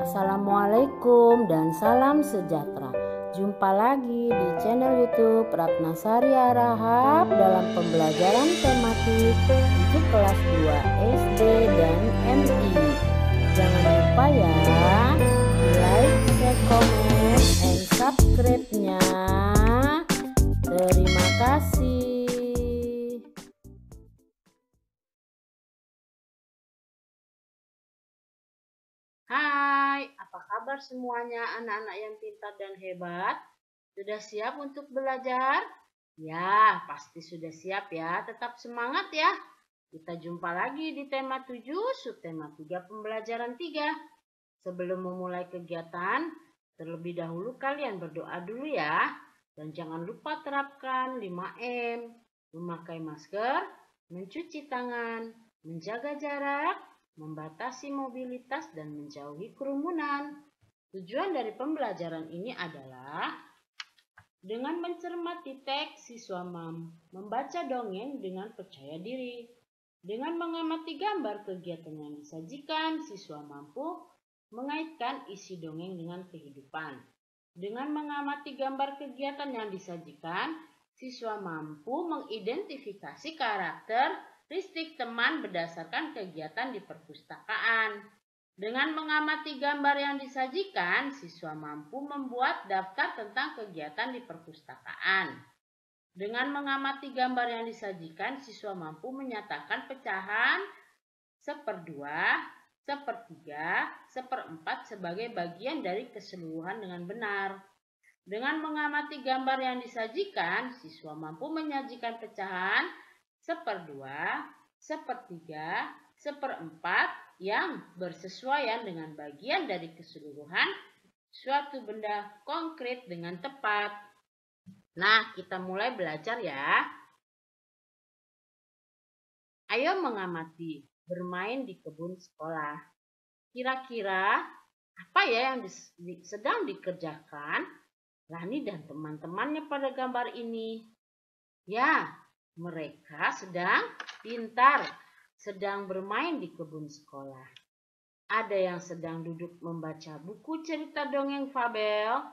Assalamualaikum dan salam sejahtera. Jumpa lagi di channel YouTube Ratnasari Arahap dalam pembelajaran tematik untuk kelas 2 SD dan MI. Jangan lupa ya, like, share, comment, and subscribe-nya. Terima kasih. Hai, apa kabar semuanya anak-anak yang pintar dan hebat? Sudah siap untuk belajar? Ya, pasti sudah siap ya. Tetap semangat ya. Kita jumpa lagi di tema 7, subtema 3, pembelajaran 3. Sebelum memulai kegiatan, terlebih dahulu kalian berdoa dulu ya. Dan jangan lupa terapkan 5M, memakai masker, mencuci tangan, menjaga jarak, membatasi mobilitas, dan menjauhi kerumunan. Tujuan dari pembelajaran ini adalah dengan mencermati teks, siswa membaca dongeng dengan percaya diri. Dengan mengamati gambar kegiatan yang disajikan, siswa mampu mengaitkan isi dongeng dengan kehidupan. Dengan mengamati gambar kegiatan yang disajikan, siswa mampu mengidentifikasi karakteristik teman berdasarkan kegiatan di perpustakaan. Dengan mengamati gambar yang disajikan, siswa mampu membuat daftar tentang kegiatan di perpustakaan. Dengan mengamati gambar yang disajikan, siswa mampu menyatakan pecahan 1/2, 1/3, 1/4 sebagai bagian dari keseluruhan dengan benar. Dengan mengamati gambar yang disajikan, siswa mampu menyajikan pecahan 1/2, 1/3, 1/4 yang bersesuaian dengan bagian dari keseluruhan suatu benda konkret dengan tepat. Nah, kita mulai belajar ya. Ayo mengamati bermain di kebun sekolah. Kira-kira apa ya yang sedang dikerjakan Rani dan teman-temannya pada gambar ini? Ya, mereka sedang pintar, sedang bermain di kebun sekolah. Ada yang sedang duduk membaca buku cerita dongeng fabel,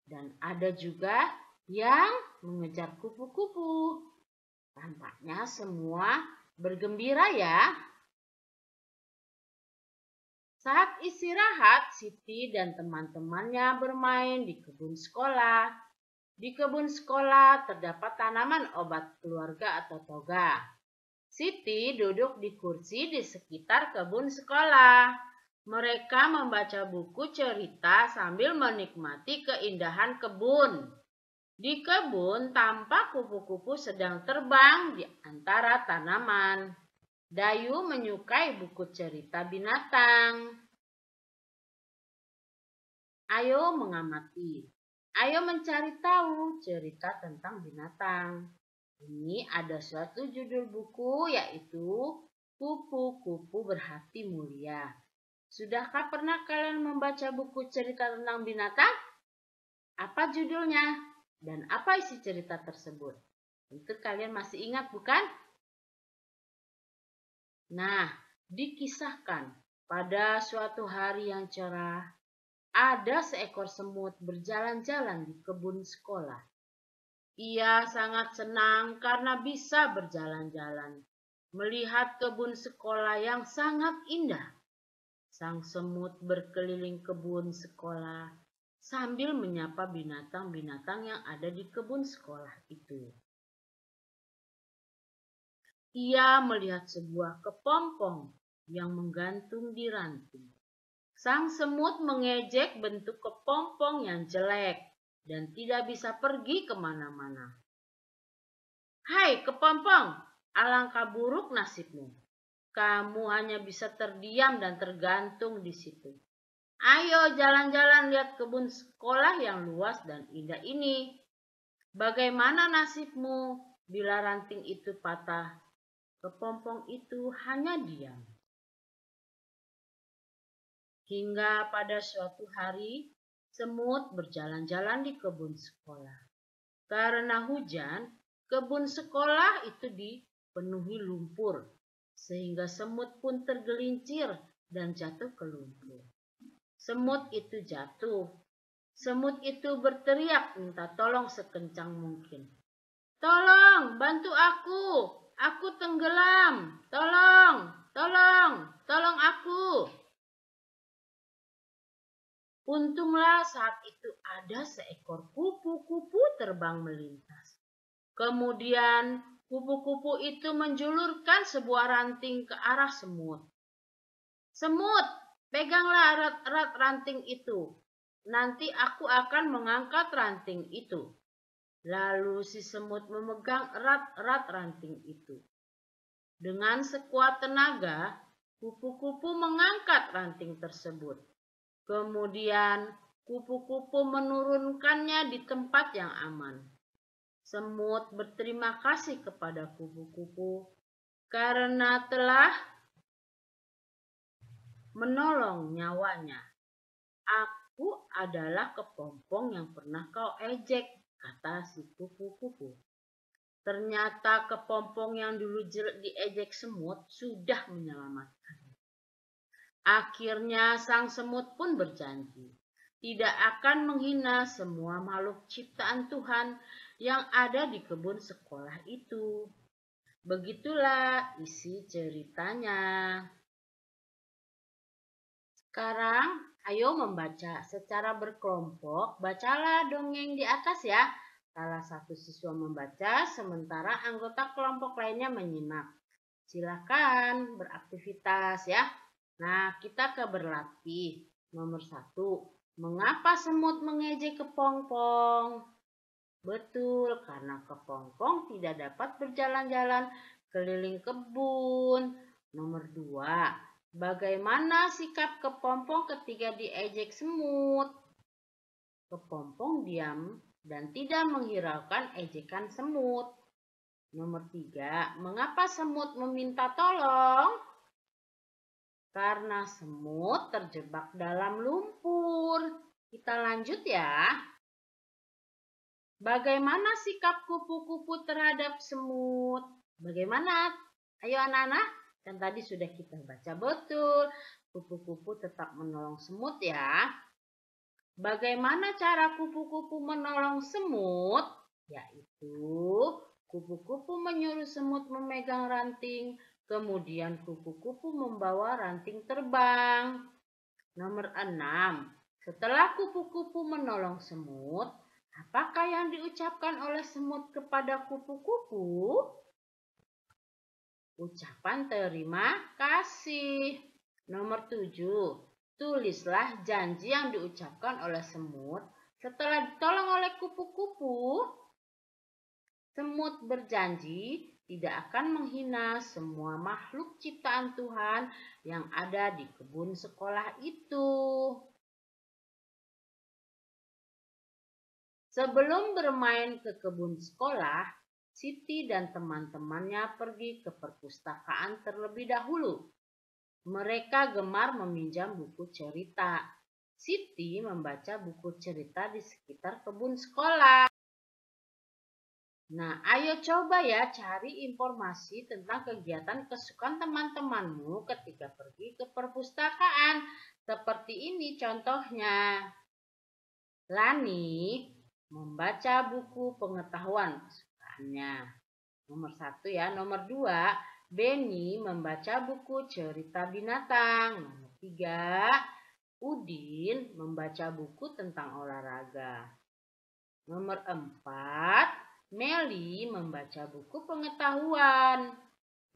dan ada juga yang mengejar kupu-kupu. Tampaknya semua bergembira ya. Saat istirahat, Siti dan teman-temannya bermain di kebun sekolah. Di kebun sekolah terdapat tanaman obat keluarga atau toga. Siti duduk di kursi di sekitar kebun sekolah. Mereka membaca buku cerita sambil menikmati keindahan kebun. Di kebun tampak kupu-kupu sedang terbang di antara tanaman. Dayu menyukai buku cerita binatang. Ayo mengamati. Ayo mencari tahu cerita tentang binatang. Ini ada suatu judul buku yaitu Kupu-kupu Berhati Mulia. Sudahkah pernah kalian membaca buku cerita tentang binatang? Apa judulnya? Dan apa isi cerita tersebut? Tentu kalian masih ingat, bukan? Nah, dikisahkan pada suatu hari yang cerah, ada seekor semut berjalan-jalan di kebun sekolah. Ia sangat senang karena bisa berjalan-jalan, melihat kebun sekolah yang sangat indah. Sang semut berkeliling kebun sekolah sambil menyapa binatang-binatang yang ada di kebun sekolah itu. Ia melihat sebuah kepompong yang menggantung di ranting. Sang semut mengejek bentuk kepompong yang jelek dan tidak bisa pergi kemana-mana. Hai kepompong, alangkah buruk nasibmu. Kamu hanya bisa terdiam dan tergantung di situ. Ayo jalan-jalan lihat kebun sekolah yang luas dan indah ini. Bagaimana nasibmu bila ranting itu patah? Kepompong itu hanya diam. Hingga pada suatu hari, semut berjalan-jalan di kebun sekolah. Karena hujan, kebun sekolah itu dipenuhi lumpur, sehingga semut pun tergelincir dan jatuh ke lumpur. Semut itu jatuh. Semut itu berteriak minta tolong sekencang mungkin. Tolong, bantu aku. Aku tenggelam. Tolong, tolong aku. Untunglah saat itu ada seekor kupu-kupu terbang melintas. Kemudian kupu-kupu itu menjulurkan sebuah ranting ke arah semut. Semut, peganglah erat-erat ranting itu. Nanti aku akan mengangkat ranting itu. Lalu si semut memegang erat-erat ranting itu. Dengan sekuat tenaga, kupu-kupu mengangkat ranting tersebut. Kemudian kupu-kupu menurunkannya di tempat yang aman. Semut berterima kasih kepada kupu-kupu karena telah menolong nyawanya. Aku adalah kepompong yang pernah kau ejek, kata si kupu-kupu. Ternyata kepompong yang dulu diejek semut sudah menyelamatkannya. Akhirnya sang semut pun berjanji tidak akan menghina semua makhluk ciptaan Tuhan yang ada di kebun sekolah itu. Begitulah isi ceritanya. Sekarang ayo membaca secara berkelompok. Bacalah dongeng di atas ya. Salah satu siswa membaca sementara anggota kelompok lainnya menyimak. Silakan beraktivitas ya. Nah, kita ke berlatih. Nomor 1. Mengapa semut mengejek kepompong? Betul, karena kepompong tidak dapat berjalan-jalan keliling kebun. Nomor 2. Bagaimana sikap kepompong ketika diejek semut? Kepompong diam dan tidak menghiraukan ejekan semut. Nomor 3. Mengapa semut meminta tolong? Karena semut terjebak dalam lumpur. Kita lanjut ya. Bagaimana sikap kupu-kupu terhadap semut? Bagaimana? Ayo anak-anak. Kan tadi sudah kita baca betul. Kupu-kupu tetap menolong semut ya. Bagaimana cara kupu-kupu menolong semut? Yaitu kupu-kupu menyuruh semut memegang ranting. Kemudian kupu-kupu membawa ranting terbang. Nomor 6. Setelah kupu-kupu menolong semut, apakah yang diucapkan oleh semut kepada kupu-kupu? Ucapan terima kasih. Nomor 7. Tulislah janji yang diucapkan oleh semut setelah ditolong oleh kupu-kupu. Semut berjanji tidak akan menghina semua makhluk ciptaan Tuhan yang ada di kebun sekolah itu. Sebelum bermain ke kebun sekolah, Siti dan teman-temannya pergi ke perpustakaan terlebih dahulu. Mereka gemar meminjam buku cerita. Siti membaca buku cerita di sekitar kebun sekolah. Nah, ayo coba ya cari informasi tentang kegiatan kesukaan teman-temanmu ketika pergi ke perpustakaan. Seperti ini contohnya. Lani membaca buku pengetahuan kesukaannya. Nomor 1 ya. Nomor 2, Beni membaca buku cerita binatang. Nomor 3, Udin membaca buku tentang olahraga. Nomor 4, Meli membaca buku pengetahuan.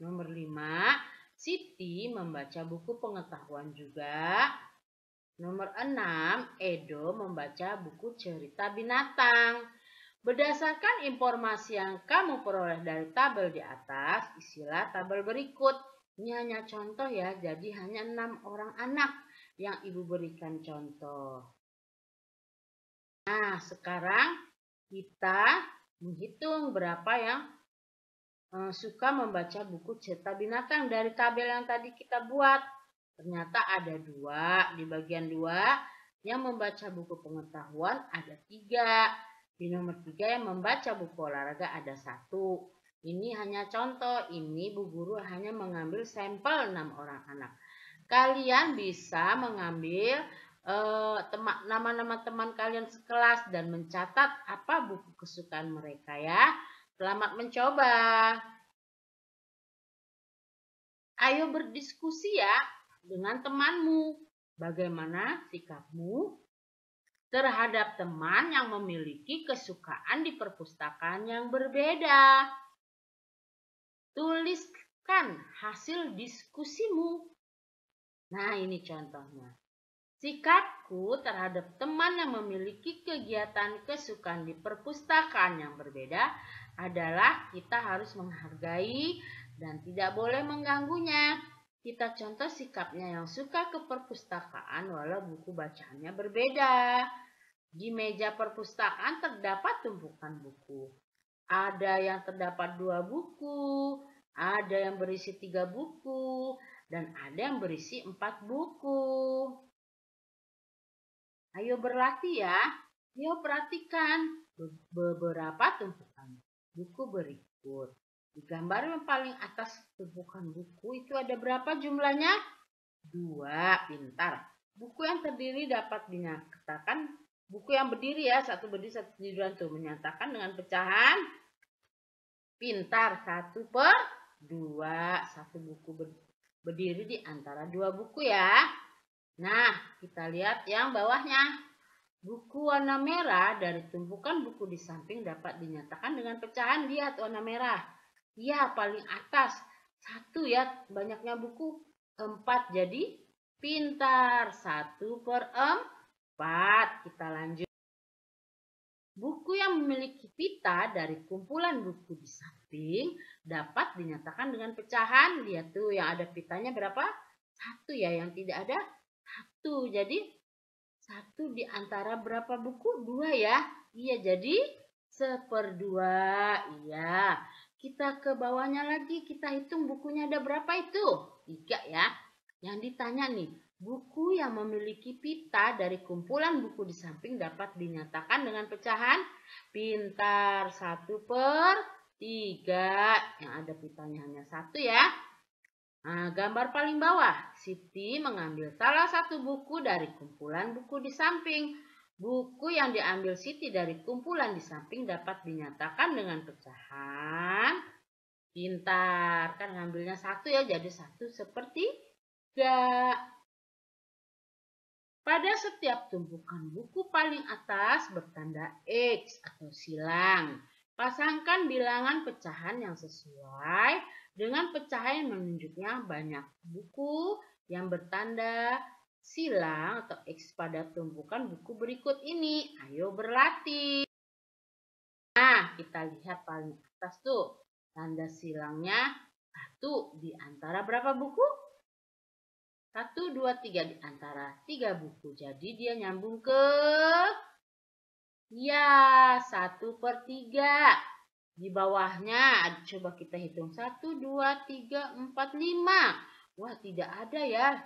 Nomor 5, Siti membaca buku pengetahuan juga. Nomor 6, Edo membaca buku cerita binatang. Berdasarkan informasi yang kamu peroleh dari tabel di atas, isilah tabel berikut. Ini hanya contoh ya, jadi hanya 6 orang anak yang ibu berikan contoh. Nah, sekarang kita menghitung berapa yang suka membaca buku cerita binatang dari tabel yang tadi kita buat. Ternyata ada 2, di bagian 2 yang membaca buku pengetahuan ada 3. Di nomor 3 yang membaca buku olahraga ada 1. Ini hanya contoh, ini Bu Guru hanya mengambil sampel 6 orang anak. Kalian bisa mengambil nama-nama teman kalian sekelas dan mencatat apa buku kesukaan mereka ya. Selamat mencoba. Ayo berdiskusi ya dengan temanmu. Bagaimana sikapmu terhadap teman yang memiliki kesukaan di perpustakaan yang berbeda? Tuliskan hasil diskusimu. Nah, ini contohnya. Sikapku terhadap teman yang memiliki kegiatan kesukaan di perpustakaan yang berbeda adalah kita harus menghargai dan tidak boleh mengganggunya. Kita contoh sikapnya yang suka ke perpustakaan walau buku bacaannya berbeda. Di meja perpustakaan terdapat tumpukan buku. Ada yang terdapat 2 buku, ada yang berisi 3 buku, dan ada yang berisi 4 buku. Ayo berlatih ya. Yuk perhatikan beberapa tumpukan buku berikut. Di gambar yang paling atas tumpukan buku itu ada berapa jumlahnya? 2, pintar. Buku yang terdiri dapat dinyatakan, buku yang berdiri ya, satu berdiri satu tiduran tuh, menyatakan dengan pecahan pintar 1/2. Satu buku berdiri di antara 2 buku ya. Nah, kita lihat yang bawahnya. Buku warna merah dari tumpukan buku di samping dapat dinyatakan dengan pecahan. Lihat warna merah. Ya, paling atas. 1 ya, banyaknya buku. 4, jadi pintar. 1/4. Kita lanjut. Buku yang memiliki pita dari kumpulan buku di samping dapat dinyatakan dengan pecahan. Lihat tuh yang ada pitanya berapa? 1 ya, yang tidak ada 1. Jadi 1 di antara berapa buku? 2 ya. Iya, jadi 1/2. Iya. Kita ke bawahnya lagi, kita hitung bukunya ada berapa itu? 3 ya. Yang ditanya nih, buku yang memiliki pita dari kumpulan buku di samping dapat dinyatakan dengan pecahan pintar. 1/3. Yang ada pitanya hanya 1 ya. Nah, gambar paling bawah, Siti mengambil salah satu buku dari kumpulan buku di samping. Buku yang diambil Siti dari kumpulan di samping dapat dinyatakan dengan pecahan pintar. Kan ngambilnya 1 ya, jadi 1/3. Pada setiap tumpukan buku paling atas bertanda X atau silang. Pasangkan bilangan pecahan yang sesuai dengan pecahan yang menunjuknya banyak buku yang bertanda silang atau X pada tumpukan buku berikut ini. Ayo berlatih. Nah, kita lihat paling atas tuh. Tanda silangnya 1 di antara berapa buku? 1, 2, 3 di antara 3 buku. Jadi dia nyambung ke ya 1/3. Di bawahnya coba kita hitung 1, 2, 3, 4, 5. Wah, tidak ada ya.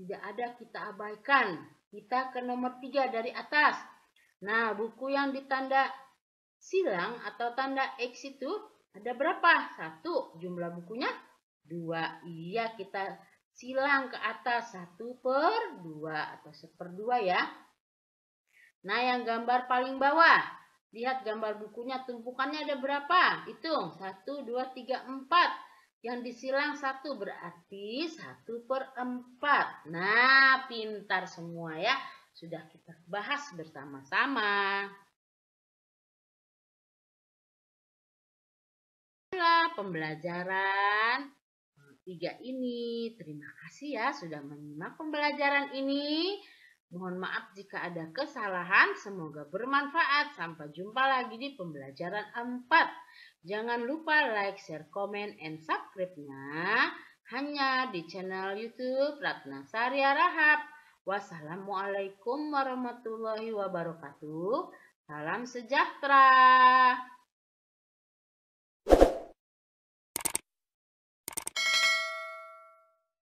Tidak ada, kita abaikan. Kita ke nomor 3 dari atas. Nah, buku yang ditanda silang atau tanda X itu ada berapa? 1. Jumlah bukunya 2. Iya, kita silang ke atas 1/2 atau 1/2 ya. Nah, yang gambar paling bawah. Lihat gambar bukunya, tumpukannya ada berapa? Hitung. 1, 2, 3, 4. Yang disilang 1 berarti 1/4. Nah, pintar semua ya. Sudah kita bahas bersama-sama. Inilah pembelajaran 3 ini. Terima kasih ya sudah menyimak pembelajaran ini. Mohon maaf jika ada kesalahan, semoga bermanfaat. Sampai jumpa lagi di pembelajaran 4. Jangan lupa like, share, komen, and subscribe-nya hanya di channel YouTube Ratna Saria Rahab. Wassalamualaikum warahmatullahi wabarakatuh. Salam sejahtera.